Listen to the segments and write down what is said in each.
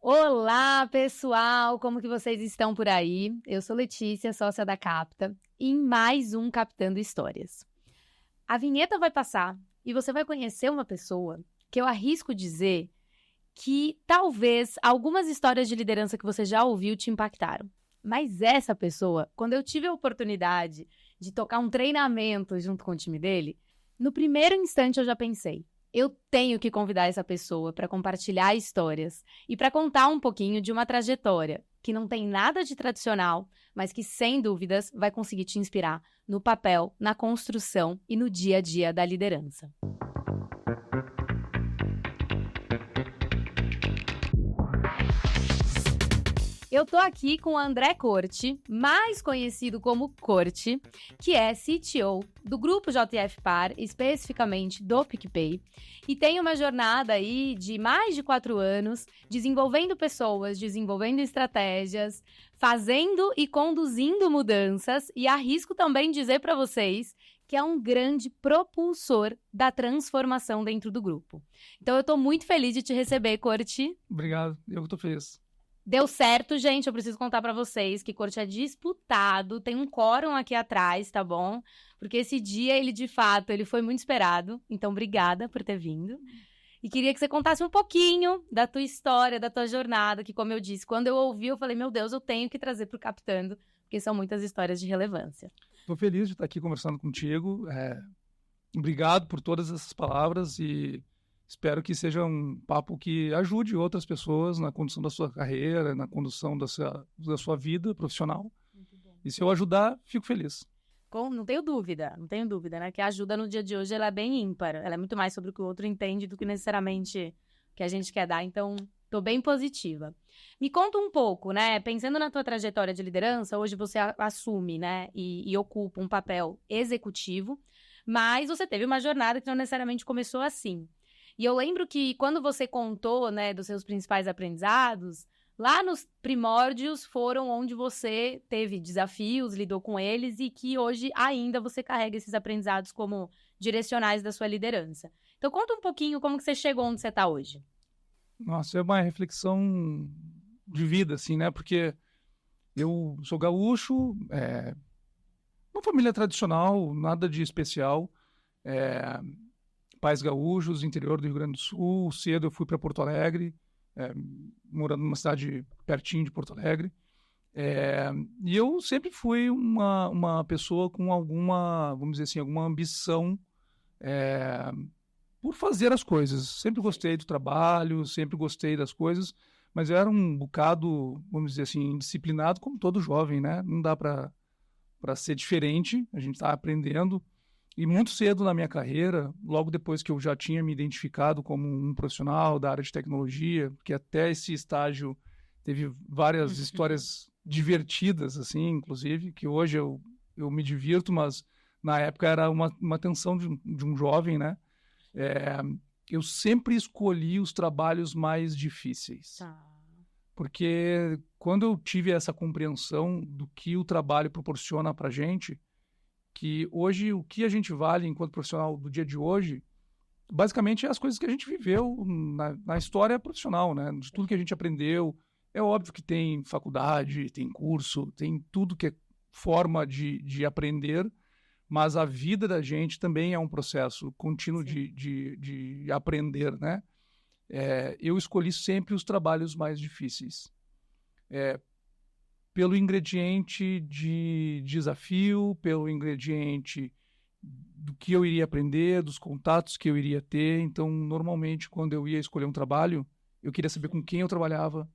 Olá, pessoal! Como que vocês estão por aí? Eu sou Letícia, sócia da Capta, e em mais um Captando Histórias. A vinheta vai passar e você vai conhecer uma pessoa que eu arrisco dizer que talvez algumas histórias de liderança que você já ouviu te impactaram. Mas essa pessoa, quando eu tive a oportunidade de tocar um treinamento junto com o time dele, no primeiro instante eu já pensei, eu tenho que convidar essa pessoa para compartilhar histórias e para contar um pouquinho de uma trajetória que não tem nada de tradicional, mas que, sem dúvidas, vai conseguir te inspirar no papel, na construção e no dia a dia da liderança. Eu tô aqui com o André Corte, mais conhecido como Corte, que é CTO do Grupo JF Par, especificamente do PicPay, e tem uma jornada aí de mais de 4 anos, desenvolvendo pessoas, desenvolvendo estratégias, fazendo e conduzindo mudanças, e arrisco também dizer para vocês que é um grande propulsor da transformação dentro do grupo. Então eu tô muito feliz de te receber, Corte. Obrigado, eu que tô feliz. Deu certo, gente, eu preciso contar pra vocês que Corte é disputado, tem um quórum aqui atrás, tá bom? Porque esse dia, de fato, ele foi muito esperado, então obrigada por ter vindo. E queria que você contasse um pouquinho da tua história, da tua jornada, que como eu disse, quando eu ouvi, eu falei, meu Deus, eu tenho que trazer pro Captando, porque são muitas histórias de relevância. Tô feliz de estar aqui conversando contigo, obrigado por todas essas palavras e espero que seja um papo que ajude outras pessoas na condução da sua carreira, na condução da sua vida profissional. Muito bom. E se eu ajudar, fico feliz. Não tenho dúvida, né? Que a ajuda no dia de hoje ela é bem ímpar. Ela é muito mais sobre o que o outro entende do que necessariamente o que a gente quer dar. Então, tô bem positiva. Me conta um pouco, né? Pensando na tua trajetória de liderança, hoje você assume, né? E ocupa um papel executivo, mas você teve uma jornada que não necessariamente começou assim. E eu lembro que quando você contou, né, dos seus principais aprendizados, lá nos primórdios foram onde você teve desafios, lidou com eles e que hoje ainda você carrega esses aprendizados como direcionais da sua liderança. Então conta um pouquinho como que você chegou onde você está hoje. Nossa, é uma reflexão de vida, assim, né? Porque eu sou gaúcho, uma família tradicional, nada de especial, pais gaúchos, interior do Rio Grande do Sul. Cedo eu fui para Porto Alegre, morando numa cidade pertinho de Porto Alegre. E eu sempre fui uma pessoa com alguma, vamos dizer assim, alguma ambição por fazer as coisas. Sempre gostei do trabalho, sempre gostei das coisas, mas eu era um bocado, vamos dizer assim, indisciplinado, como todo jovem, né? Não dá para ser diferente, a gente está aprendendo. E muito cedo na minha carreira, logo depois que eu já tinha me identificado como um profissional da área de tecnologia, porque até esse estágio teve várias histórias divertidas, assim, inclusive, que hoje eu me divirto, mas na época era uma tensão de um jovem, né? Eu sempre escolhi os trabalhos mais difíceis. Porque quando eu tive essa compreensão do que o trabalho proporciona para a gente, que hoje o que a gente vale enquanto profissional do dia de hoje, basicamente é as coisas que a gente viveu na história profissional, né? De tudo que a gente aprendeu. É óbvio que tem faculdade, tem curso, tem tudo que é forma de aprender, mas a vida da gente também é um processo contínuo de aprender, né? Eu escolhi sempre os trabalhos mais difíceis. Pelo ingrediente de desafio, pelo ingrediente do que eu iria aprender, dos contatos que eu iria ter. Então, normalmente, quando eu ia escolher um trabalho, eu queria saber com quem eu trabalhava,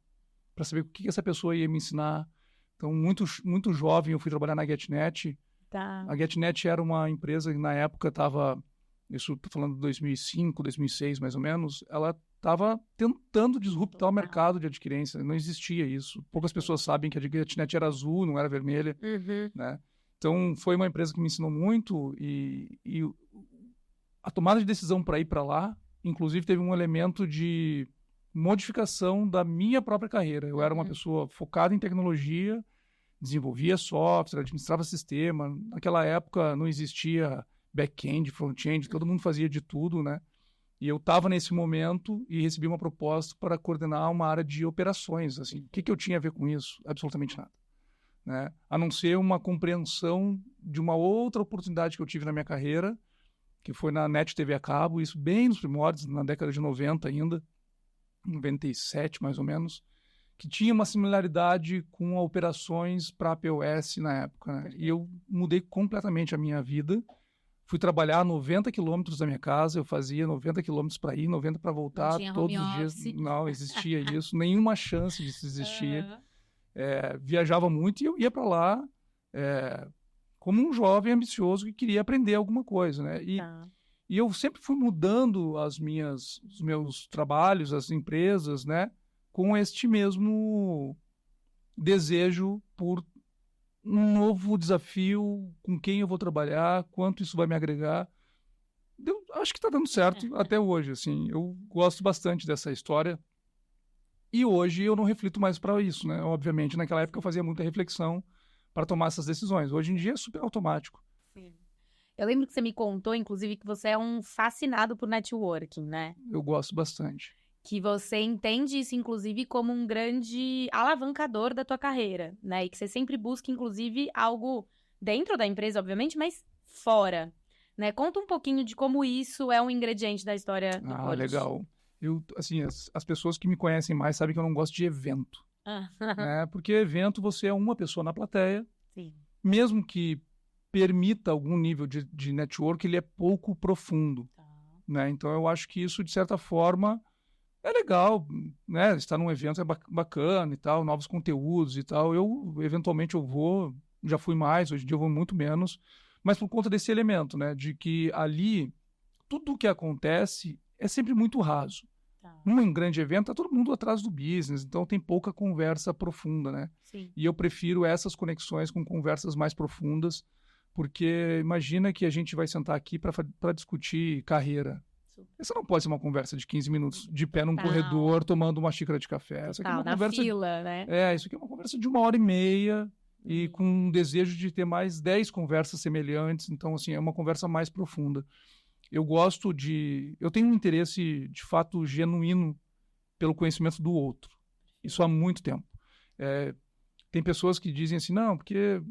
para saber o que essa pessoa ia me ensinar. Então, muito jovem, eu fui trabalhar na GetNet. Tá. A GetNet era uma empresa que, na época, estava... Isso estou falando de 2005, 2006, mais ou menos. Ela estava tentando disruptar o mercado de adquirência. Não existia isso. Poucas pessoas sabem que a GetNet era azul, não era vermelha. Né? Então, foi uma empresa que me ensinou muito e a tomada de decisão para ir para lá, inclusive, teve um elemento de modificação da minha própria carreira. Eu era uma pessoa focada em tecnologia, desenvolvia software, administrava sistema. Naquela época não existia back-end, front-end, todo mundo fazia de tudo, né? E eu estava nesse momento e recebi uma proposta para coordenar uma área de operações. Assim, o que eu tinha a ver com isso? Absolutamente nada. Né? A não ser uma compreensão de uma outra oportunidade que eu tive na minha carreira, que foi na NET TV a cabo, isso bem nos primórdios, na década de 90 ainda, 97 mais ou menos, que tinha uma similaridade com operações para a POS na época. Né? E eu mudei completamente a minha vida. Fui trabalhar a 90 quilômetros da minha casa, eu fazia 90 quilômetros para ir, 90 para voltar, todos os dias. Não existia isso, nenhuma chance disso existir. Viajava muito e eu ia para lá como um jovem ambicioso que queria aprender alguma coisa, né? E eu sempre fui mudando os meus trabalhos, as empresas, né? Com este mesmo desejo por um novo desafio, com quem eu vou trabalhar, quanto isso vai me agregar. Eu acho que está dando certo até hoje, assim. Eu gosto bastante dessa história. E hoje eu não reflito mais para isso, né? Obviamente, naquela época eu fazia muita reflexão para tomar essas decisões. Hoje em dia é super automático. Sim. Eu lembro que você me contou, inclusive, que você é um fascinado por networking, né? Eu gosto bastante. Que você entende isso, inclusive, como um grande alavancador da tua carreira, né? E que você sempre busca, inclusive, algo dentro da empresa, obviamente, mas fora, né? Conta um pouquinho de como isso é um ingrediente da história do Polit. Legal. Assim, as pessoas que me conhecem mais sabem que eu não gosto de evento. Né? Porque evento, você é uma pessoa na plateia. Sim. Mesmo que permita algum nível de network, ele é pouco profundo. Né? Então, eu acho que isso, de certa forma, é legal, né? Estar num evento é bacana e tal, novos conteúdos e tal. Eventualmente, eu vou, já fui mais, hoje em dia eu vou muito menos, mas por conta desse elemento, né? De que ali, tudo o que acontece é sempre muito raso. Num grande evento, tá todo mundo atrás do business, então tem pouca conversa profunda, né? Sim. E eu prefiro essas conexões com conversas mais profundas, porque imagina que a gente vai sentar aqui para discutir carreira. Essa não pode ser uma conversa de 15 minutos de pé num corredor tomando uma xícara de café. Essa aqui é uma conversa fila, né? Isso aqui é uma conversa de 1h30 e com um desejo de ter mais 10 conversas semelhantes. Então, assim, é uma conversa mais profunda. Eu tenho um interesse, de fato, genuíno pelo conhecimento do outro. Isso há muito tempo. Tem pessoas que dizem assim, não, porque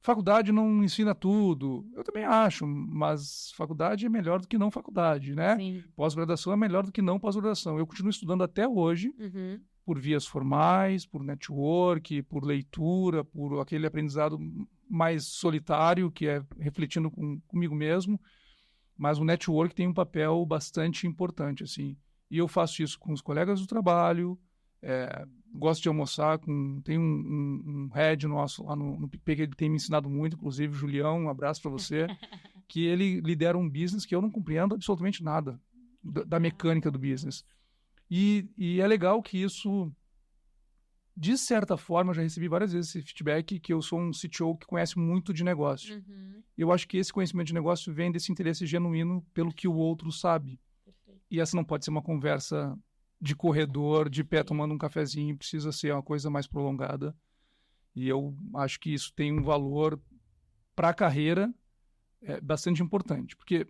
faculdade não ensina tudo. Eu também acho, mas faculdade é melhor do que não faculdade, né? Sim. Pós-graduação é melhor do que não pós-graduação. Eu continuo estudando até hoje, por vias formais, por network, por leitura, por aquele aprendizado mais solitário, que é refletindo comigo mesmo. Mas o network tem um papel bastante importante, assim. E eu faço isso com os colegas do trabalho, gosto de almoçar tem um head nosso lá no PicPay que ele tem me ensinado muito, inclusive, Julião, um abraço para você, que ele lidera um business que eu não compreendo absolutamente nada da mecânica do business. E é legal que isso, de certa forma, eu já recebi várias vezes esse feedback, que eu sou um CTO que conhece muito de negócio. Eu acho que esse conhecimento de negócio vem desse interesse genuíno pelo que o outro sabe. Perfeito. E essa não pode ser uma conversa de corredor, de pé tomando um cafezinho, precisa ser uma coisa mais prolongada. E eu acho que isso tem um valor para a carreira bastante importante. Porque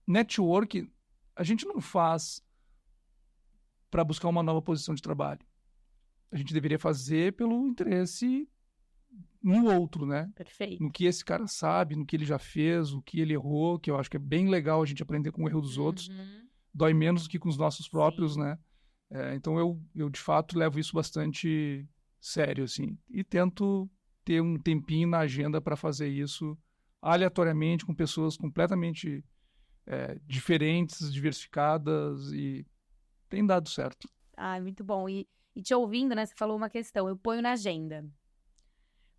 network a gente não faz para buscar uma nova posição de trabalho. A gente deveria fazer pelo interesse no outro, né? Perfeito. No que esse cara sabe, no que ele já fez, o que ele errou, que eu acho que é bem legal a gente aprender com o erro dos outros. Dói menos do que com os nossos próprios, né? Então eu, de fato, levo isso bastante sério, assim. E tento ter um tempinho na agenda para fazer isso aleatoriamente, com pessoas completamente diferentes, diversificadas, e tem dado certo. Muito bom. E te ouvindo, né, você falou uma questão, eu ponho na agenda.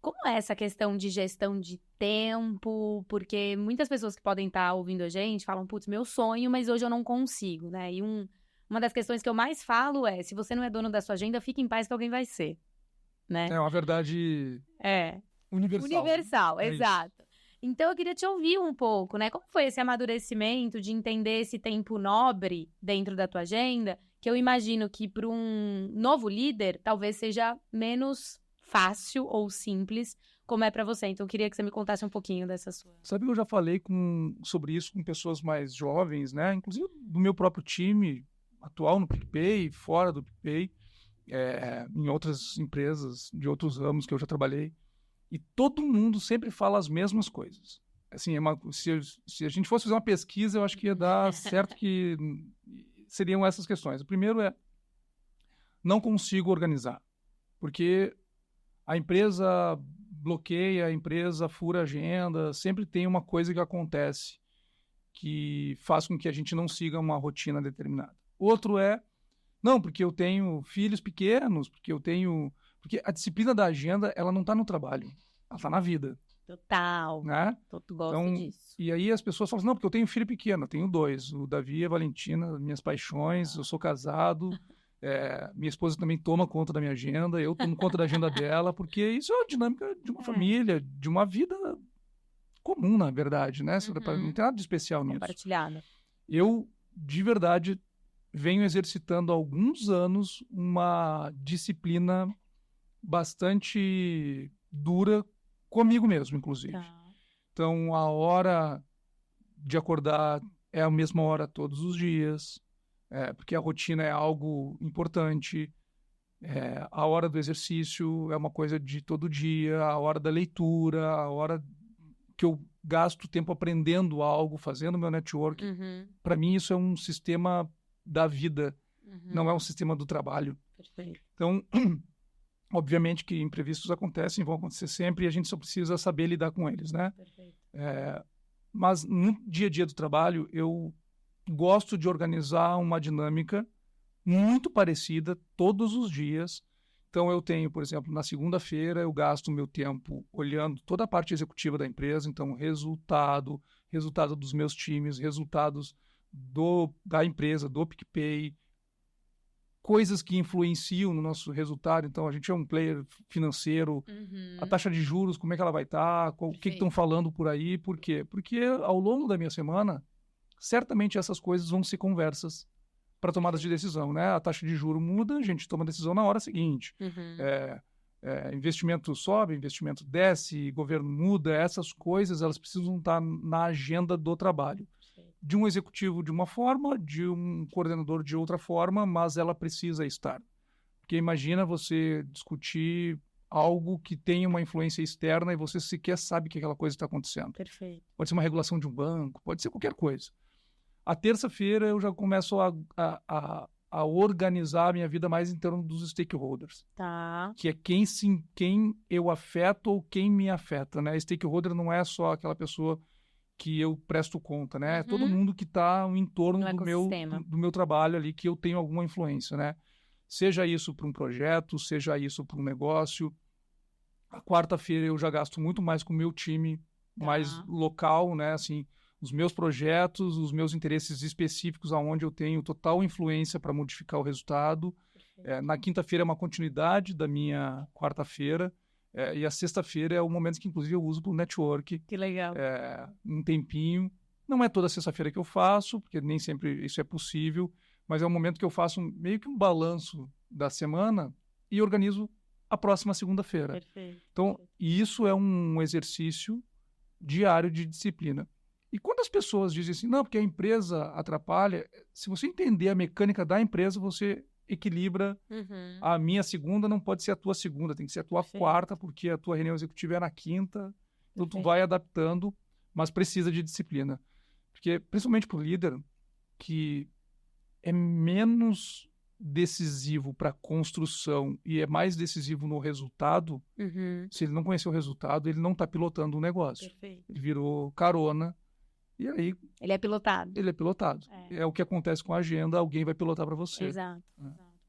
Como é essa questão de gestão de tempo? Porque muitas pessoas que podem estar ouvindo a gente falam, putz, meu sonho, mas hoje eu não consigo, né? E uma das questões que eu mais falo é, se você não é dono da sua agenda, fique em paz que alguém vai ser, né? É uma verdade universal. Universal, exato. Isso. Então, eu queria te ouvir um pouco, né? Como foi esse amadurecimento de entender esse tempo nobre dentro da tua agenda, que eu imagino que para um novo líder, talvez seja menos fácil ou simples, como é para você. Então, eu queria que você me contasse um pouquinho dessa sua... Sabe que eu já falei sobre isso com pessoas mais jovens, né? Inclusive do meu próprio time atual no PicPay, fora do PicPay, em outras empresas de outros ramos que eu já trabalhei. E todo mundo sempre fala as mesmas coisas. Assim, se a gente fosse fazer uma pesquisa, eu acho que ia dar certo que seriam essas questões. O primeiro é, não consigo organizar, porque a empresa bloqueia, a empresa fura a agenda, sempre tem uma coisa que acontece que faz com que a gente não siga uma rotina determinada. Outro é, não, porque eu tenho filhos pequenos, porque a disciplina da agenda, ela não está no trabalho, ela está na vida. Total. Né? Tu gosta então, disso. E aí as pessoas falam assim, não, porque eu tenho filho pequeno, eu tenho 2, o Davi e a Valentina, minhas paixões, eu sou casado, minha esposa também toma conta da minha agenda, eu tomo conta da agenda dela, porque isso é a dinâmica de uma família, de uma vida comum, na verdade, né? Não tem nada de especial nisso. Compartilhada. Eu, de verdade, venho exercitando há alguns anos uma disciplina bastante dura comigo mesmo, inclusive. Tá. Então, a hora de acordar é a mesma hora todos os dias, porque a rotina é algo importante. A hora do exercício é uma coisa de todo dia, a hora da leitura, a hora que eu gasto tempo aprendendo algo, fazendo meu network. Para mim, isso é um sistema da vida, não é um sistema do trabalho. Perfeito. Então, obviamente que imprevistos acontecem, vão acontecer sempre, e a gente só precisa saber lidar com eles, né? Perfeito. Mas no dia a dia do trabalho, eu gosto de organizar uma dinâmica muito parecida todos os dias. Então, eu tenho, por exemplo, na segunda-feira, eu gasto o meu tempo olhando toda a parte executiva da empresa, então, resultado dos meus times, resultados da empresa, do PicPay, coisas que influenciam no nosso resultado. Então, a gente é um player financeiro, a taxa de juros, como é que ela vai estar, o que estão falando por aí, por quê? Porque ao longo da minha semana, certamente essas coisas vão ser conversas para tomadas de decisão, né? A taxa de juros muda, a gente toma decisão na hora seguinte. Investimento sobe, investimento desce, governo muda, essas coisas elas precisam estar na agenda do trabalho. De um executivo de uma forma, de um coordenador de outra forma, mas ela precisa estar. Porque imagina você discutir algo que tem uma influência externa e você sequer sabe que aquela coisa está acontecendo. Perfeito. Pode ser uma regulação de um banco, pode ser qualquer coisa. A terça-feira eu já começo a organizar a minha vida mais em torno dos stakeholders. Tá. Que é quem eu afeto ou quem me afeta, né? Stakeholder não é só aquela pessoa que eu presto conta, né? É todo mundo que está em torno do meu trabalho ali, que eu tenho alguma influência, né? Seja isso para um projeto, seja isso para um negócio. A quarta-feira eu já gasto muito mais com o meu time, mais local, né? Assim, os meus projetos, os meus interesses específicos, aonde eu tenho total influência para modificar o resultado. Na quinta-feira é uma continuidade da minha quarta-feira. E a sexta-feira é o momento que, inclusive, eu uso para o network. Que legal. Um tempinho. Não é toda sexta-feira que eu faço, porque nem sempre isso é possível, mas é um momento que eu faço meio que um balanço da semana e organizo a próxima segunda-feira. Perfeito. Então, isso é um exercício diário de disciplina. E quando as pessoas dizem assim, não, porque a empresa atrapalha, se você entender a mecânica da empresa, você equilibra. A minha segunda não pode ser a tua segunda, tem que ser a tua quarta, porque a tua reunião executiva é na quinta. Então, tu vai adaptando, mas precisa de disciplina. Porque, principalmente para o líder, que é menos decisivo para a construção e é mais decisivo no resultado, se ele não conhecer o resultado, ele não está pilotando o negócio. Perfeito. Ele virou carona e aí... Ele é pilotado. Ele é pilotado. É o que acontece com a agenda, alguém vai pilotar para você. Exato.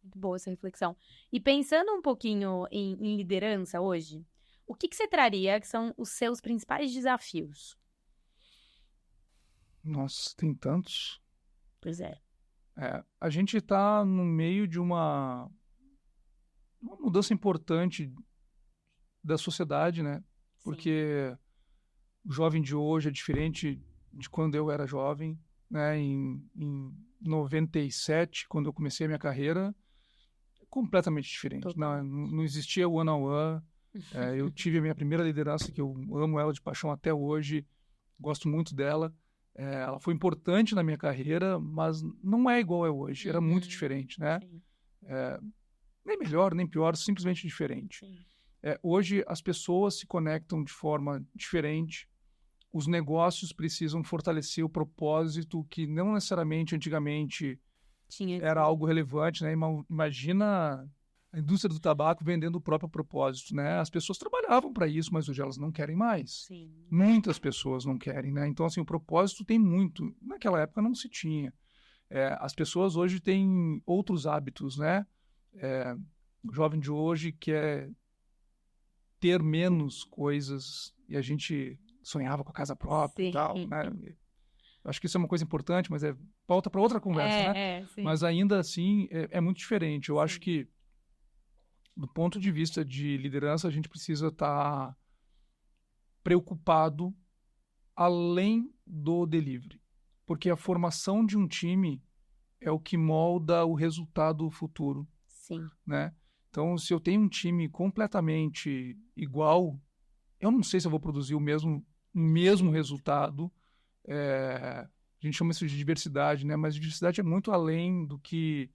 Muito boa essa reflexão. E pensando um pouquinho em liderança hoje, o que você traria que são os seus principais desafios? Nossa, tem tantos. Pois é. A gente está no meio de uma mudança importante da sociedade, né? Sim. Porque o jovem de hoje é diferente de quando eu era jovem, né? Em 97, quando eu comecei a minha carreira, completamente diferente. Não existia one-on-one, Eu tive a minha primeira liderança, que eu amo ela de paixão até hoje, gosto muito dela. Ela foi importante na minha carreira, mas não é igual é hoje, era muito diferente, né? Sim. Nem melhor, nem pior, simplesmente diferente. Sim. Hoje as pessoas se conectam de forma diferente, os negócios precisam fortalecer o propósito que não necessariamente antigamente era algo relevante, né? Imagina a indústria do tabaco vendendo o próprio propósito, né? As pessoas trabalhavam para isso, mas hoje elas não querem mais. Sim. Muitas pessoas não querem, né? Então, assim, o propósito tem muito. Naquela época não se tinha. As pessoas hoje têm outros hábitos, né? O jovem de hoje quer ter menos coisas e a gente sonhava com a casa própria e tal, né? Acho que isso é uma coisa importante, mas pauta para outra conversa, né? Sim. Mas ainda assim é muito diferente. Eu acho que do ponto de vista de liderança, a gente precisa estar preocupado além do delivery, porque a formação de um time é o que molda o resultado futuro. Sim. Né? Então, se eu tenho um time completamente igual, eu não sei se eu vou produzir o mesmo resultado. A gente chama isso de diversidade, né? Mas diversidade é muito além do que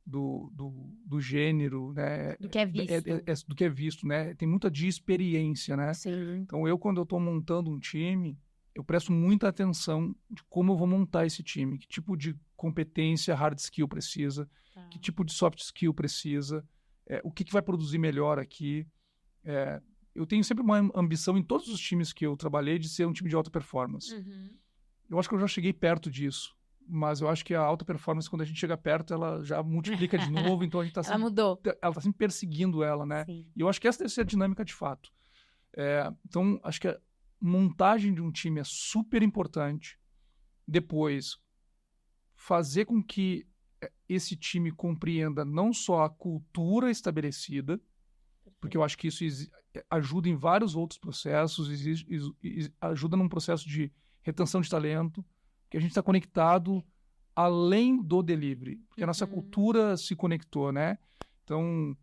do gênero, né? Do que é visto. Do que é visto, né? Tem muita de experiência, né? Sim. Então, quando eu estou montando um time, eu presto muita atenção de como eu vou montar esse time, que tipo de competência hard skill precisa, que tipo de soft skill precisa, o que vai produzir melhor aqui. Eu tenho sempre uma ambição em todos os times que eu trabalhei de ser um time de alta performance. Eu acho que eu já cheguei perto disso, mas eu acho que a alta performance, quando a gente chega perto, ela já multiplica de novo, então a gente ela mudou. Ela está sempre perseguindo ela, né? Sim. E eu acho que essa deve ser a dinâmica de fato. Então, acho que a montagem de um time é super importante. Depois, fazer com que esse time compreenda não só a cultura estabelecida, porque eu acho que isso ajuda em vários outros processos, ajuda num processo de retenção de talento, que a gente está conectado além do delivery, porque a nossa cultura se conectou, né? Então,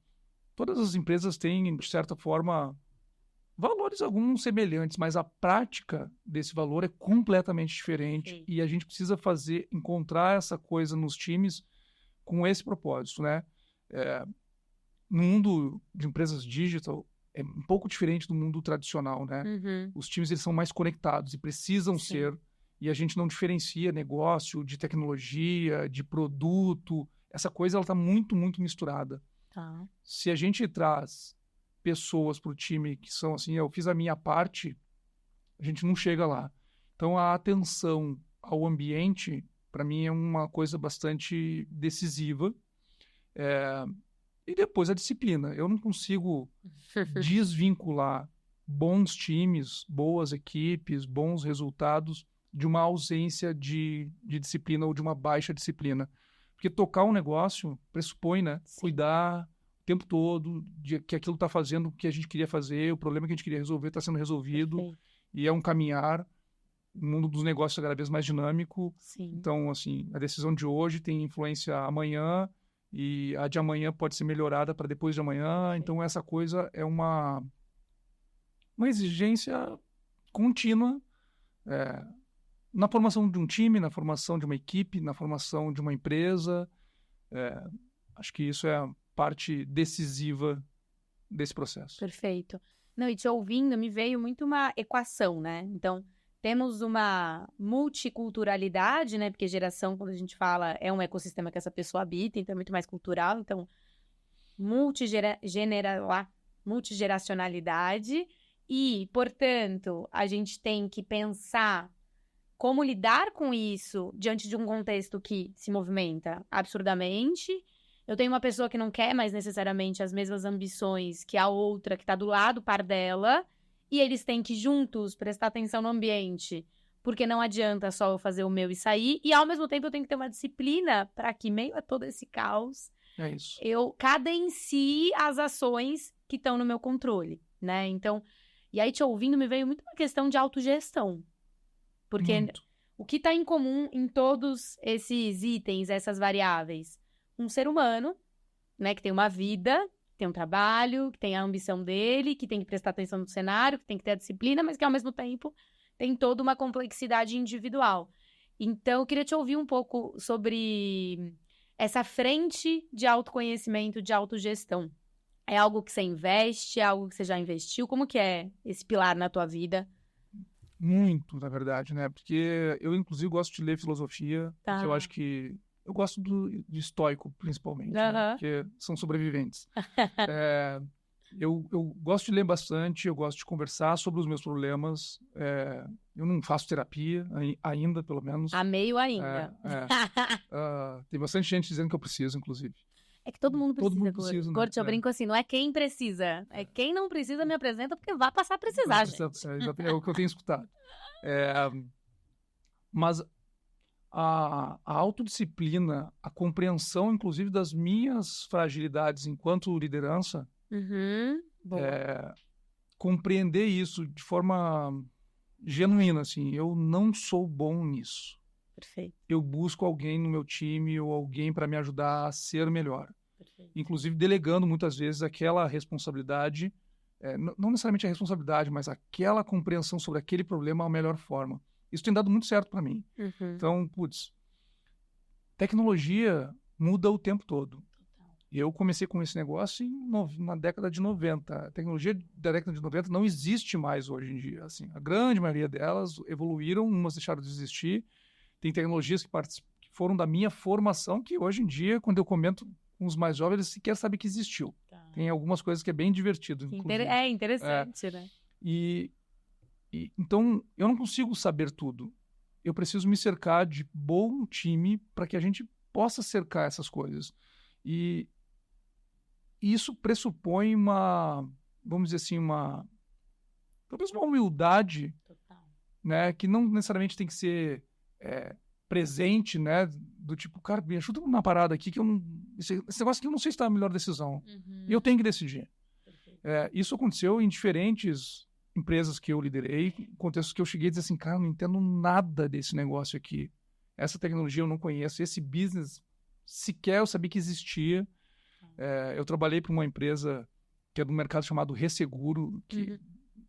todas as empresas têm, de certa forma, valores alguns semelhantes, mas a prática desse valor é completamente diferente. Sim. E a gente precisa encontrar essa coisa nos times com esse propósito, né? No mundo de empresas digital, é um pouco diferente do mundo tradicional, né? Os times eles são mais conectados e precisam ser, e a gente não diferencia negócio de tecnologia, de produto. Essa coisa ela está muito, muito misturada. Tá. Se a gente traz pessoas para o time que são assim, eu fiz a minha parte, a gente não chega lá. Então, a atenção ao ambiente, para mim, é uma coisa bastante decisiva. E depois a disciplina. Eu não consigo desvincular bons times, boas equipes, bons resultados de uma ausência de disciplina ou de uma baixa disciplina. Porque tocar um negócio pressupõe, né? Sim. Cuidar o tempo todo de que aquilo está fazendo o que a gente queria fazer, o problema que a gente queria resolver está sendo resolvido. Perfeito. E é um caminhar. O mundo dos negócios é cada vez mais dinâmico. Sim. Então, assim, a decisão de hoje tem influência amanhã e a de amanhã pode ser melhorada para depois de amanhã. Então, essa coisa é uma exigência contínua na formação de um time, na formação de uma equipe, na formação de uma empresa. Acho que isso é a parte decisiva desse processo. Perfeito. Não, e te ouvindo, me veio muito uma equação, né? Então, temos uma multiculturalidade, né? Porque geração, quando a gente fala, é um ecossistema que essa pessoa habita, então é muito mais cultural. Então, multigeracionalidade e, portanto, a gente tem que pensar como lidar com isso diante de um contexto que se movimenta absurdamente. Eu tenho uma pessoa que não quer mais necessariamente as mesmas ambições que a outra que está do lado par dela, e eles têm que juntos prestar atenção no ambiente, porque não adianta só eu fazer o meu e sair, e ao mesmo tempo eu tenho que ter uma disciplina para que, meio a todo esse caos, eu cadencie as ações que estão no meu controle, né? Então, e aí te ouvindo me veio muito uma questão de autogestão, porque o que está em comum em todos esses itens, essas variáveis? Um ser humano, né, que tem uma vida, tem um trabalho, que tem a ambição dele, que tem que prestar atenção no cenário, que tem que ter a disciplina, mas que, ao mesmo tempo, tem toda uma complexidade individual. Então, eu queria te ouvir um pouco sobre essa frente de autoconhecimento, de autogestão. É algo que você investe? É algo que você já investiu? Como que é esse pilar na tua vida? Muito, na verdade, né? Porque eu, inclusive, gosto de ler filosofia, Tá. porque eu acho que... Eu gosto de estoico, principalmente, né? Porque são sobreviventes. Eu gosto de ler bastante, eu gosto de conversar sobre os meus problemas. Eu não faço terapia ainda, pelo menos. Amei o ainda. Tem bastante gente dizendo que eu preciso, inclusive. É que todo mundo precisa, Todo mundo precisa, né? Gordo, eu brinco assim, não é quem precisa. É quem não precisa me apresenta porque vai passar a precisar, gente. É o que eu tenho escutado. Mas a autodisciplina, a compreensão, inclusive, das minhas fragilidades enquanto liderança, compreender isso de forma genuína, assim, eu não sou bom nisso. Perfeito. Eu busco alguém no meu time ou alguém para me ajudar a ser melhor. Perfeito. Inclusive delegando muitas vezes aquela responsabilidade, não necessariamente a responsabilidade, mas aquela compreensão sobre aquele problema a melhor forma. Isso tem dado muito certo para mim. Então, tecnologia muda o tempo todo. Eu comecei com esse negócio na década de 90. A tecnologia da década de 90 não existe mais hoje em dia. Assim, a grande maioria delas evoluíram, umas deixaram de existir. Tem tecnologias que foram da minha formação, que hoje em dia, quando eu comento com os mais jovens, eles sequer sabem que existiu. Tá. Tem algumas coisas que é bem divertido. É interessante, né? Então, eu não consigo saber tudo. Eu preciso me cercar de bom time para que a gente possa cercar essas coisas. E isso pressupõe vamos dizer assim, talvez uma humildade, né, que não necessariamente tem que ser presente, né, do tipo, cara, me ajuda na parada aqui, que eu não, esse negócio aqui eu não sei se está a melhor decisão. E eu tenho que decidir. Isso aconteceu em diferentes empresas que eu liderei, contextos que eu cheguei a dizer assim, cara, eu não entendo nada desse negócio aqui. Essa tecnologia eu não conheço, esse business sequer eu sabia que existia. Eu trabalhei para uma empresa que é do mercado chamado Resseguro, que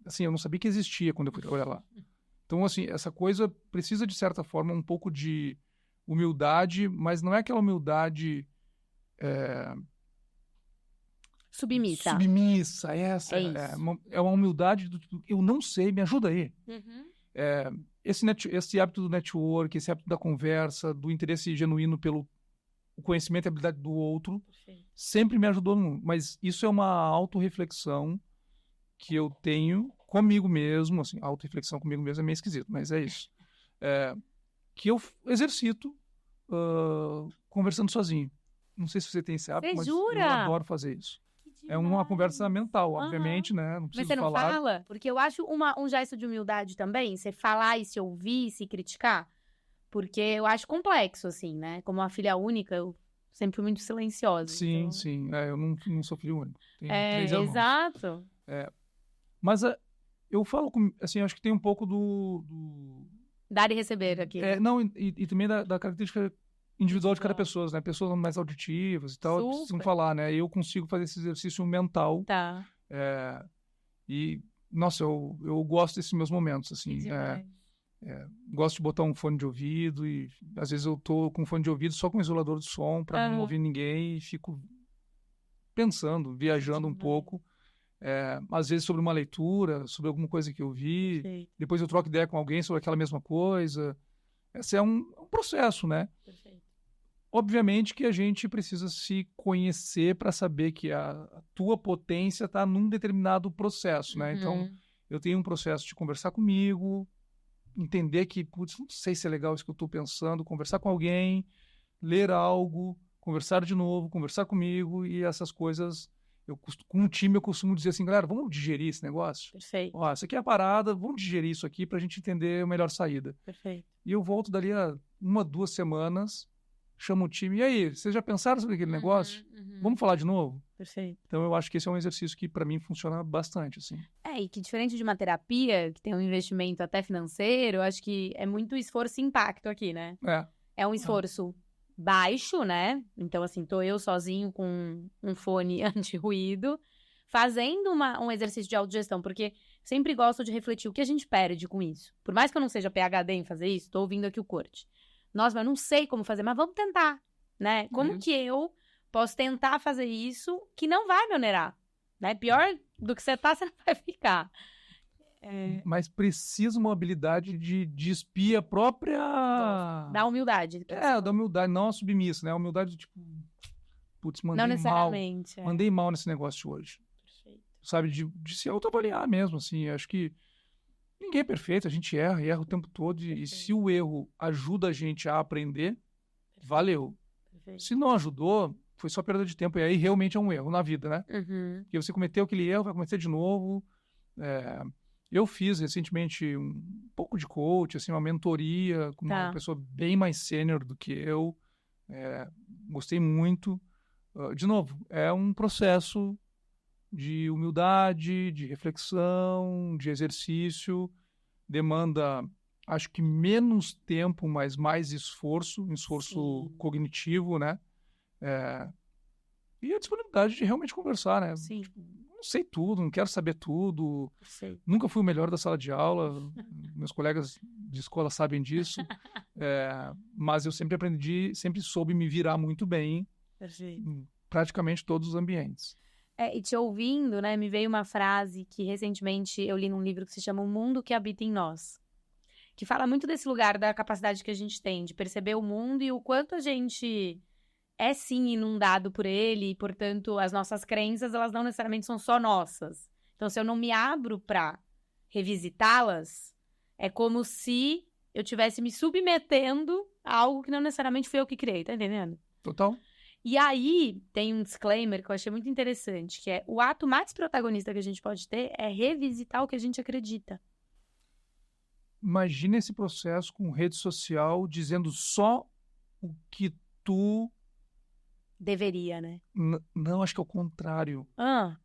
assim, eu não sabia que existia quando eu fui trabalhar lá. Então, assim, essa coisa precisa, de certa forma, um pouco de humildade, mas não é aquela humildade... Submissa. Submissa, essa. É uma humildade do tipo, eu não sei, me ajuda aí. Esse hábito do network, esse hábito da conversa, do interesse genuíno pelo conhecimento e habilidade do outro, sempre me ajudou. Mas isso é uma autorreflexão que eu tenho comigo mesmo, assim, autorreflexão comigo mesmo é meio esquisito, mas é isso. Que eu exercito conversando sozinho. Não sei se você tem esse hábito, mas eu adoro fazer isso. É uma conversa mental, obviamente, né? Não preciso falar. Mas você não fala? Porque eu acho um gesto de humildade também, você falar e se ouvir, se criticar, porque eu acho complexo, assim, né? Como uma filha única, eu sempre fui muito silenciosa. Sim, então... sim. Eu não sou filho único. Tenho 3 irmãos. Exato. Mas eu falo, assim, acho que tem um pouco do... Dar e receber aqui. Não, e também da característica individual de cada pessoa, né? Pessoas mais auditivas e tal, precisam falar, né? Eu consigo fazer esse exercício mental. Tá. E, nossa, eu gosto desses meus momentos, assim. Gosto de botar um fone de ouvido e, às vezes, eu tô com fone de ouvido só com isolador de som para não ouvir ninguém e fico pensando, viajando um pouco. Às vezes sobre uma leitura, sobre alguma coisa que eu vi. Perfeito. Depois eu troco ideia com alguém sobre aquela mesma coisa. Esse é um processo, né? Perfeito. Obviamente que a gente precisa se conhecer para saber que a tua potência está num determinado processo, né? Então, eu tenho um processo de conversar comigo, entender que, putz, não sei se é legal isso que eu estou pensando, conversar com alguém, ler algo, conversar de novo, conversar comigo e essas coisas... com um time eu costumo dizer assim, galera, vamos digerir esse negócio? Perfeito. Ó, isso aqui é a parada, vamos digerir isso aqui para a gente entender a melhor saída. Perfeito. E eu volto dali a 1-2 semanas, chamo o time, e aí, vocês já pensaram sobre aquele negócio? Vamos falar de novo? Perfeito. Então eu acho que esse é um exercício que para mim funciona bastante, assim. E que diferente de uma terapia, que tem um investimento até financeiro, eu acho que é muito esforço e impacto aqui, né? É um esforço baixo, né? Então, assim, tô eu sozinho com um fone anti-ruído, fazendo um exercício de autogestão, porque sempre gosto de refletir o que a gente perde com isso. Por mais que eu não seja PhD em fazer isso, tô ouvindo aqui o Corte. Nossa, mas eu não sei como fazer, mas vamos tentar, né? Como que eu posso tentar fazer isso que não vai me onerar, né? Pior do que você tá, você não vai ficar. Mas precisa uma habilidade de despir a própria... Da humildade. Da humildade, não a submissa, né? A humildade do tipo, putz, Não mandei mal. necessariamente. Mandei mal nesse negócio hoje. Perfeito. Sabe, de se autoavaliar mesmo, assim. Acho que ninguém é perfeito, a gente erra o tempo todo. E se o erro ajuda a gente a aprender, valeu. Perfeito. Se não ajudou, foi só perda de tempo. E aí realmente é um erro na vida, né? Uhum. Porque você cometeu aquele erro, vai cometer de novo. Eu fiz recentemente um pouco de coach, assim, uma mentoria com uma pessoa bem mais sênior do que eu. Gostei muito. De novo, é um processo de humildade, de reflexão, de exercício. Demanda, acho que menos tempo, mas mais esforço Sim. cognitivo, né? E a disponibilidade de realmente conversar, né? Sim. Tipo, não sei tudo, não quero saber tudo. Perfeito. Nunca fui o melhor da sala de aula. Meus colegas de escola sabem disso. Mas eu sempre aprendi, sempre soube me virar muito bem. Perfeito. Em praticamente todos os ambientes. E te ouvindo, né, me veio uma frase que recentemente eu li num livro que se chama O Mundo que Habita em Nós, que fala muito desse lugar da capacidade que a gente tem de perceber o mundo e o quanto a gente é, sim, inundado por ele e, portanto, as nossas crenças, elas não necessariamente são só nossas. Então, se eu não me abro para revisitá-las, é como se eu estivesse me submetendo a algo que não necessariamente foi eu que criei, tá entendendo? Total. E aí, tem um disclaimer que eu achei muito interessante, que é o ato mais protagonista que a gente pode ter é revisitar o que a gente acredita. Imagina esse processo com rede social dizendo só o que tu... Deveria, né? Não, acho que é o contrário.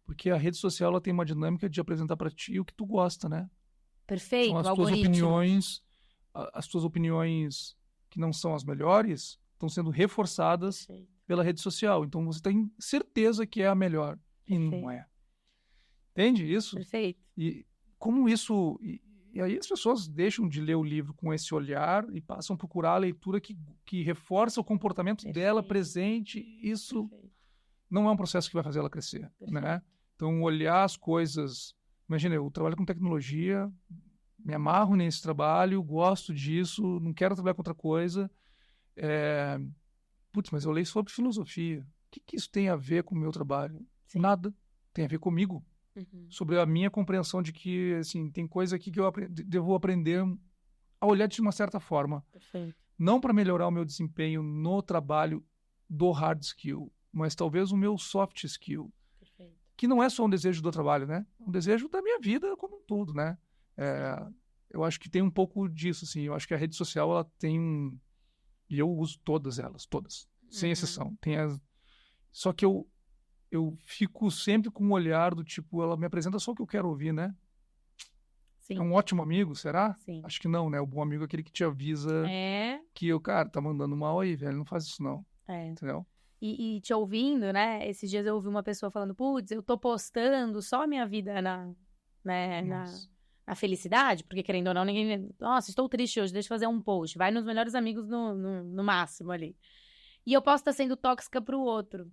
Porque a rede social ela tem uma dinâmica de apresentar para ti o que tu gosta, né? Perfeito, São as tuas opiniões, as tuas opiniões que não são as melhores, estão sendo reforçadas pela rede social. Então você tem certeza que é a melhor. E não é. Entende isso? Perfeito. E como isso... E aí as pessoas deixam de ler o livro com esse olhar e passam a procurar a leitura que reforça o comportamento dela presente. Isso não é um processo que vai fazer ela crescer, né? Então, olhar as coisas... Imagina, eu trabalho com tecnologia, me amarro nesse trabalho, gosto disso, não quero trabalhar com outra coisa. Putz, mas eu leio sobre filosofia. O que isso tem a ver com o meu trabalho? Nada. Tem a ver comigo. Sobre a minha compreensão de que, assim, tem coisa aqui que eu devo aprender a olhar de uma certa forma. Não para melhorar o meu desempenho no trabalho do hard skill, mas talvez o meu soft skill. Que não é só um desejo do trabalho, né? É um desejo da minha vida como um todo, né? Eu acho que tem um pouco disso, assim. Eu acho que a rede social, ela tem... E eu uso todas elas, todas. Sem exceção. Só que eu fico sempre com um olhar do tipo, ela me apresenta só o que eu quero ouvir, né? Sim. É um ótimo amigo, será? Sim. Acho que não, né? O bom amigo é aquele que te avisa que cara, tá mandando mal aí, velho, não faz isso não. Entendeu? E te ouvindo, né? Esses dias eu ouvi uma pessoa falando, putz, eu tô postando só a minha vida na felicidade, porque querendo ou não, ninguém... Nossa, estou triste hoje, deixa eu fazer um post. Vai nos melhores amigos no máximo ali. E eu posso estar sendo tóxica pro outro.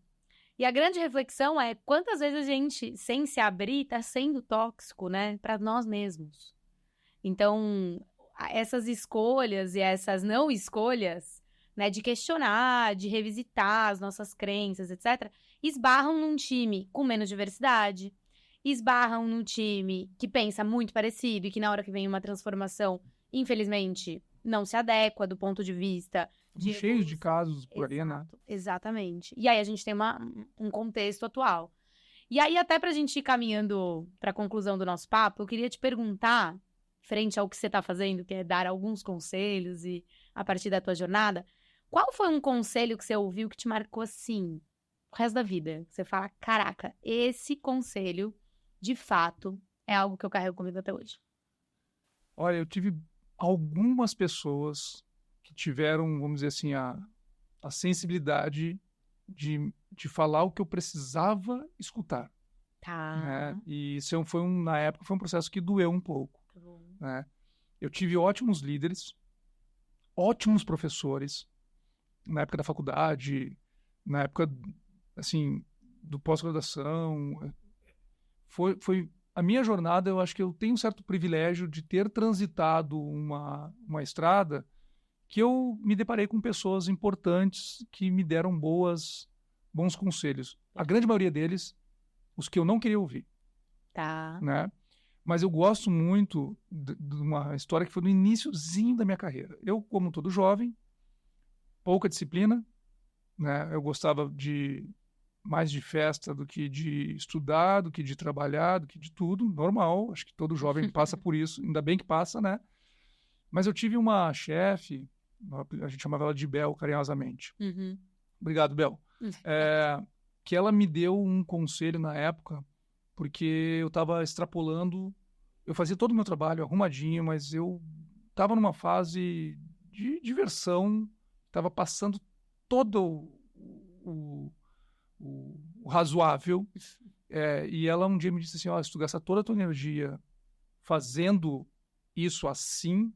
E a grande reflexão é quantas vezes a gente, sem se abrir, tá sendo tóxico, né? Para nós mesmos. Então, essas escolhas e essas não escolhas, né? De questionar, de revisitar as nossas crenças, etc. Esbarram num time com menos diversidade. Esbarram num time que pensa muito parecido e que na hora que vem uma transformação, infelizmente, não se adequa do ponto de vista... cheios de casos por aí, né? Exatamente. E aí a gente tem um contexto atual. E aí, até pra gente ir caminhando pra conclusão do nosso papo, eu queria te perguntar, frente ao que você tá fazendo, que é dar alguns conselhos e a partir da tua jornada, qual foi um conselho que você ouviu que te marcou assim, o resto da vida? Você fala, caraca, esse conselho, de fato, é algo que eu carrego comigo até hoje. Olha, eu tive algumas pessoas que tiveram, vamos dizer assim, a a sensibilidade de falar o que eu precisava escutar. Tá. Né? E isso na época foi um processo que doeu um pouco. Tá bom. Né? Eu tive ótimos líderes, ótimos professores, na época da faculdade, na época, assim, do pós-graduação. Foi a minha jornada. Eu acho que eu tenho um certo privilégio de ter transitado uma estrada que eu me deparei com pessoas importantes que me deram bons conselhos. A grande maioria deles, os que eu não queria ouvir. Tá. Né? Mas eu gosto muito de uma história que foi no iniciozinho da minha carreira. Eu, como todo jovem, pouca disciplina, né? Eu gostava mais de festa do que de estudar, do que de trabalhar, do que de tudo, normal. Acho que todo jovem passa por isso, ainda bem que passa, né? Mas eu tive uma chefe, a gente chamava ela de Bel, carinhosamente. Uhum. Obrigado, Bel. Que ela me deu um conselho na época, porque eu estava extrapolando, eu fazia todo o meu trabalho arrumadinho, mas eu estava numa fase de diversão, estava passando todo o razoável, e ela um dia me disse assim, se tu gastar toda a tua energia fazendo isso assim,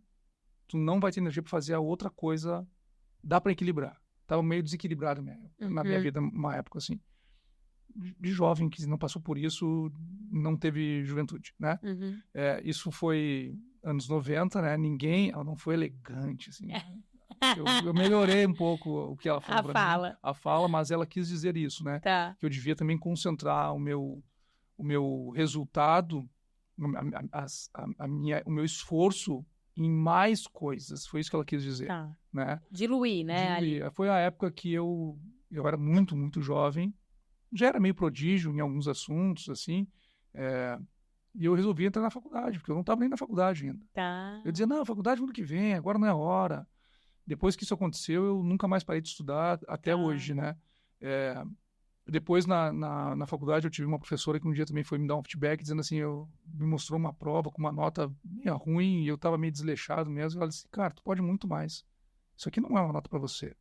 tu não vai ter energia para fazer a outra coisa, dá para equilibrar. Estava meio desequilibrado na minha vida, uma época assim. De jovem que não passou por isso, não teve juventude, né? Uhum. Isso foi anos 90, né? Ela não foi elegante, assim. Eu melhorei um pouco o que ela falou pra mim, a fala, mas ela quis dizer isso, né? Tá. Que eu devia também concentrar o meu resultado, o meu esforço em mais coisas. Foi isso que ela quis dizer. Tá. Né? Diluir, né? Diluir. Foi a época que eu era muito, muito jovem, já era meio prodígio em alguns assuntos, assim, e eu resolvi entrar na faculdade, porque eu não estava nem na faculdade ainda. Tá. Eu dizia, não, faculdade ano que vem, agora não é a hora. Depois que isso aconteceu, eu nunca mais parei de estudar, até hoje, né? Depois, na faculdade, eu tive uma professora que um dia também foi me dar um feedback, dizendo assim, me mostrou uma prova com uma nota meio ruim, e eu estava meio desleixado mesmo, e ela disse, cara, tu pode muito mais. Isso aqui não é uma nota para você.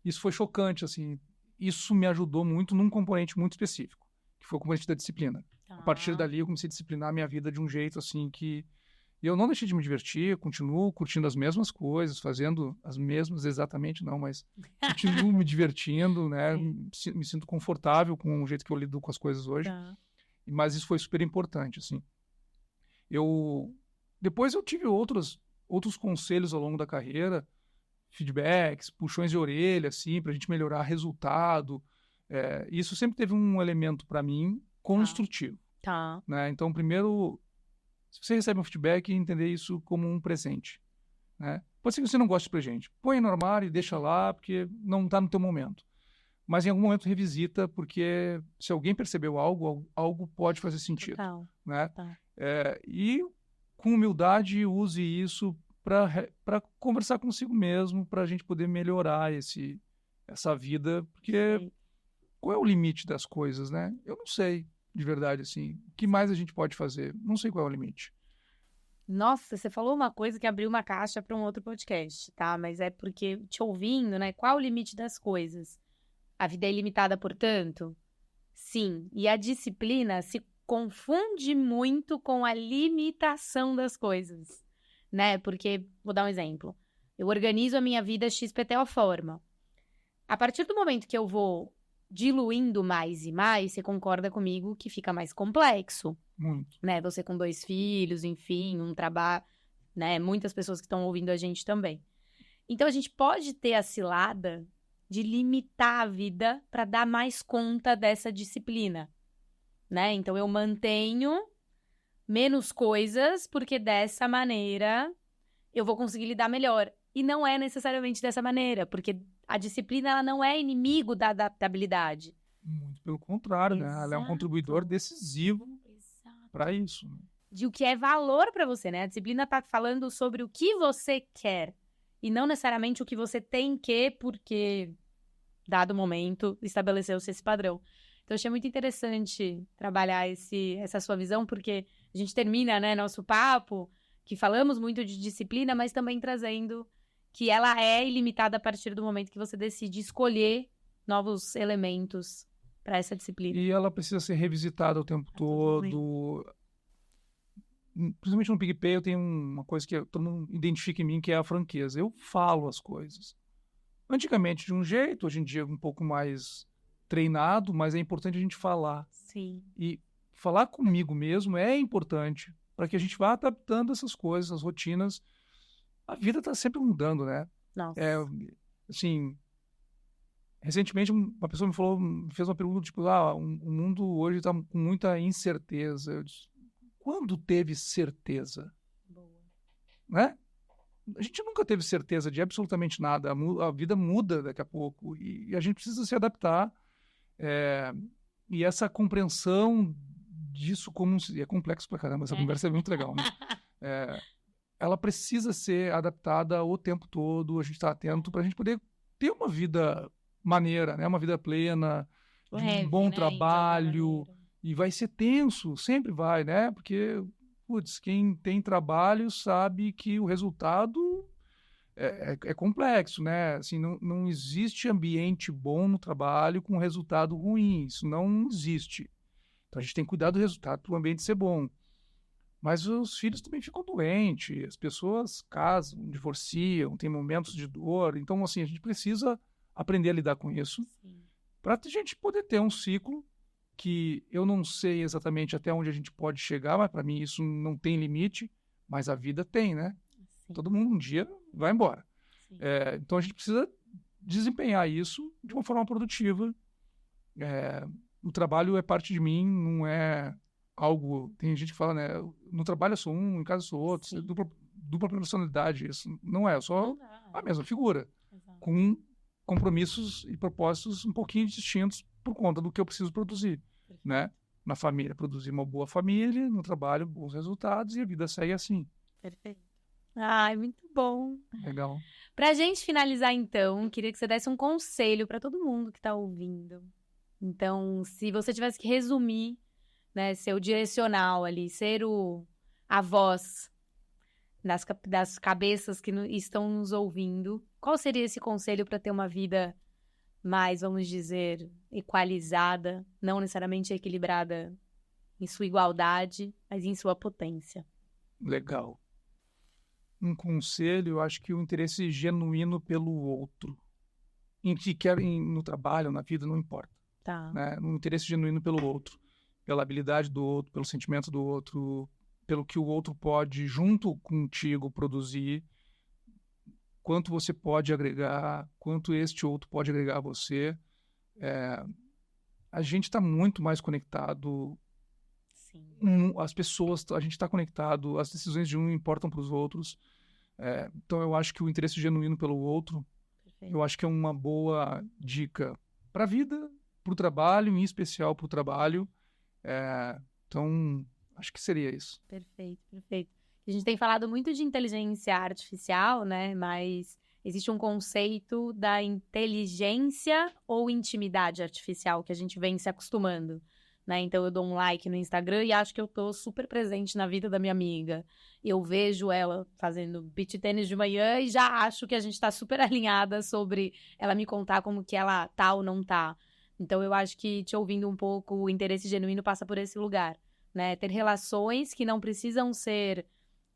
Isso foi chocante, assim. Isso me ajudou muito num componente muito específico, que foi o componente da disciplina. Tá. A partir dali, eu comecei a disciplinar a minha vida de um jeito, assim, que eu não deixei de me divertir, continuo curtindo as mesmas coisas, fazendo as mesmas, exatamente não, mas continuo me divertindo, né? Me sinto confortável com o jeito que eu lido com as coisas hoje. Tá. Mas isso foi super importante, assim. Depois eu tive outros conselhos ao longo da carreira, feedbacks, puxões de orelha, assim, para a gente melhorar resultado. Isso sempre teve um elemento, para mim, construtivo. Tá. Né? Então, primeiro, se você recebe um feedback, entender isso como um presente. Né? Pode ser que você não goste de presente. Põe no armário e deixa lá, porque não está no teu momento. Mas em algum momento revisita, porque se alguém percebeu algo pode fazer sentido. Total. Né? Tá. E com humildade, use isso para conversar consigo mesmo, para a gente poder melhorar essa vida, porque qual é o limite das coisas, né? Eu não sei, de verdade, assim. O que mais a gente pode fazer? Não sei qual é o limite. Nossa, você falou uma coisa que abriu uma caixa para um outro podcast, tá? Mas é porque, te ouvindo, né? Qual o limite das coisas? A vida é ilimitada, portanto? Sim. E a disciplina se confunde muito com a limitação das coisas, né? Porque, vou dar um exemplo. Eu organizo a minha vida XPTO forma. A partir do momento que eu vou diluindo mais e mais, você concorda comigo que fica mais complexo. Muito. Né? Você com 2 filhos, enfim, um trabalho, né? Muitas pessoas que estão ouvindo a gente também. Então, a gente pode ter a cilada de limitar a vida para dar mais conta dessa disciplina, né? Então, eu mantenho menos coisas, porque dessa maneira eu vou conseguir lidar melhor. E não é necessariamente dessa maneira, porque a disciplina ela não é inimigo da adaptabilidade. Muito pelo contrário, né? Ela é um contribuidor decisivo para isso. Né? De o que é valor para você, né? A disciplina está falando sobre o que você quer e não necessariamente o que você tem que, porque, dado momento, estabeleceu-se esse padrão. Então, eu achei muito interessante trabalhar essa sua visão, porque a gente termina, né, nosso papo, que falamos muito de disciplina, mas também trazendo que ela é ilimitada a partir do momento que você decide escolher novos elementos para essa disciplina. E ela precisa ser revisitada o tempo todo. Principalmente no PicPay, eu tenho uma coisa que todo mundo identifica em mim, que é a franqueza. Eu falo as coisas. Antigamente de um jeito, hoje em dia um pouco mais treinado, mas é importante a gente falar. Sim. E falar comigo mesmo é importante para que a gente vá adaptando essas coisas, as rotinas. A vida está sempre mudando, né? Nossa. Assim, recentemente uma pessoa me fez uma pergunta, tipo, o mundo hoje está com muita incerteza. Eu disse, quando teve certeza? Boa. Né? A gente nunca teve certeza de absolutamente nada. A vida muda daqui a pouco e a gente precisa se adaptar. E essa compreensão disso como... É complexo pra caramba, essa conversa é muito legal, né? Ela precisa ser adaptada o tempo todo, a gente está atento para a gente poder ter uma vida maneira, né? Uma vida plena, de um bom trabalho. E vai ser tenso, sempre vai, né? Porque, quem tem trabalho sabe que o resultado é complexo, né? Assim, não existe ambiente bom no trabalho com resultado ruim. Isso não existe. Então, a gente tem que cuidar do resultado para o ambiente ser bom. Mas os filhos também ficam doentes, as pessoas casam, divorciam, tem momentos de dor. Então, assim, a gente precisa aprender a lidar com isso para a gente poder ter um ciclo que eu não sei exatamente até onde a gente pode chegar, mas para mim isso não tem limite, mas a vida tem, né? Sim. Todo mundo um dia vai embora. Então a gente precisa desempenhar isso de uma forma produtiva. O trabalho é parte de mim, não é algo... Tem gente que fala, né? No trabalho eu sou um, em casa eu sou outro. Dupla personalidade. Isso não é, eu sou a mesma figura. Exato. Com compromissos e propósitos um pouquinho distintos por conta do que eu preciso produzir, né? Na família, produzir uma boa família, no trabalho, bons resultados, e a vida segue assim. Perfeito. Ai, muito bom. Legal. Pra gente finalizar, então, queria que você desse um conselho para todo mundo que tá ouvindo. Então, se você tivesse que resumir, né, ser o direcional ali, ser a voz das cabeças que estão nos ouvindo, qual seria esse conselho para ter uma vida mais, vamos dizer, equalizada, não necessariamente equilibrada em sua igualdade, mas em sua potência? Legal. Um conselho, eu acho que o interesse genuíno pelo outro. Em que quer no trabalho, na vida, não importa. Tá. Né? Um interesse genuíno pelo outro. Pela habilidade do outro, pelo sentimento do outro, pelo que o outro pode, junto contigo, produzir. Quanto você pode agregar, quanto este outro pode agregar a você. A gente está muito mais conectado. Sim. As pessoas, a gente está conectado, as decisões de um importam para os outros. Então, eu acho que o interesse genuíno pelo outro, eu acho que é uma boa dica para a vida, para o trabalho, em especial para o trabalho. Então, acho que seria isso. Perfeito, perfeito. A gente tem falado muito de inteligência artificial, né? Mas existe um conceito da inteligência ou intimidade artificial que a gente vem se acostumando, né? Então eu dou um like no Instagram e acho que eu tô super presente na vida da minha amiga. Eu vejo ela fazendo beach tênis de manhã e já acho que a gente tá super alinhada sobre ela me contar como que ela tá ou não tá. Então eu acho que, te ouvindo um pouco, o interesse genuíno passa por esse lugar, né? Ter relações que não precisam ser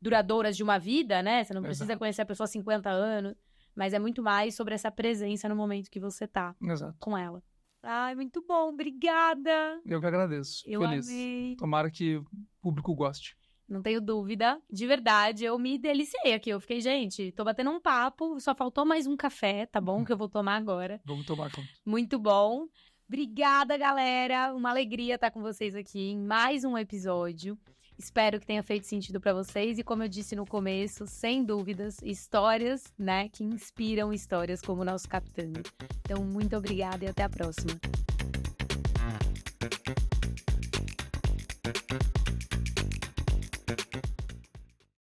duradouras de uma vida, né? Você não precisa conhecer a pessoa há 50 anos, mas é muito mais sobre essa presença no momento que você tá com ela. Ai, muito bom, obrigada! Eu que agradeço, eu feliz. Amei. Tomara que o público goste. Não tenho dúvida, de verdade, eu me deliciei aqui. Eu fiquei, gente, tô batendo um papo, só faltou mais um café, tá bom? Que eu vou tomar agora. Vamos tomar conta. Muito bom. Obrigada, galera. Uma alegria estar com vocês aqui em mais um episódio. Espero que tenha feito sentido para vocês. E como eu disse no começo, sem dúvidas, histórias, né, que inspiram histórias como o nosso Capitão. Então, muito obrigada e até a próxima.